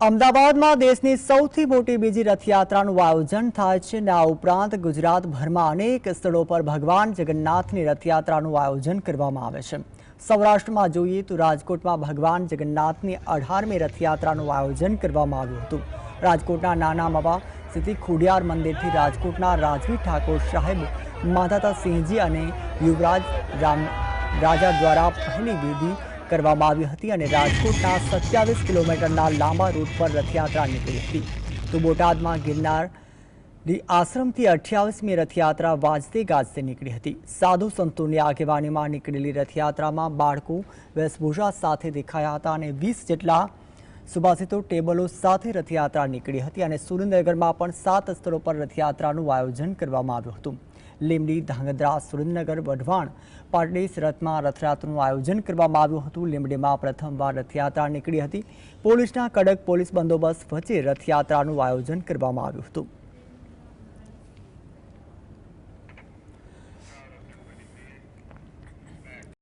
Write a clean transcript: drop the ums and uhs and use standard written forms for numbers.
અમદાવાદમાં દેશની સૌથી મોટી બીજી રથયાત્રાનું આયોજન થાય છે અને આ ઉપરાંત ગુજરાતભરમાં અનેક સ્થળો પર ભગવાન જગન્નાથની રથયાત્રાનું આયોજન કરવામાં આવે છે। સૌરાષ્ટ્રમાં જોઈએ તો રાજકોટમાં ભગવાન જગન્નાથની 18મી રથયાત્રાનું આયોજન કરવામાં આવ્યું હતું। રાજકોટના નાના મવા સ્થિત ખોડિયાર મંદિરથી રાજકોટના રાજવી ઠાકોર સાહેબ માધાતા સિંહજી અને યુવરાજ રાજા દ્વારા પહેલી વિધિ કરવામાં આવી હતી અને રાજકોટના 27 કિલોમીટરના લાંબા રૂટ પર રથયાત્રા નીકળી હતી। તો બોટાદમાં ગિરનારી આશ્રમથી 28મી રથયાત્રા વાજતે ગાજતે નીકળી હતી। સાધુ સંતોની આગેવાનીમાં નીકળેલી રથયાત્રામાં બાળકો વેશભૂષા સાથે દેખાયા હતા અને 20 જેટલા સુભાષિતો ટેબલો સાથે રથયાત્રા નીકળી હતી અને સુરેન્દ્રનગરમાં પણ 7 સ્થળો પર રથયાત્રાનું આયોજન કરવામાં આવ્યું હતું। લીંબડી, ધાંગધ્રા, સુરેન્દ્રનગર, વઢવાણ, પાટડી રથમાં રથયાત્રાનું આયોજન કરવામાં આવ્યું હતું। લીંબડીમાં પ્રથમવાર રથયાત્રા નીકળી હતી। પોલીસના કડક પોલીસ બંદોબસ્ત વચ્ચે રથયાત્રાનું આયોજન કરવામાં આવ્યું હતું।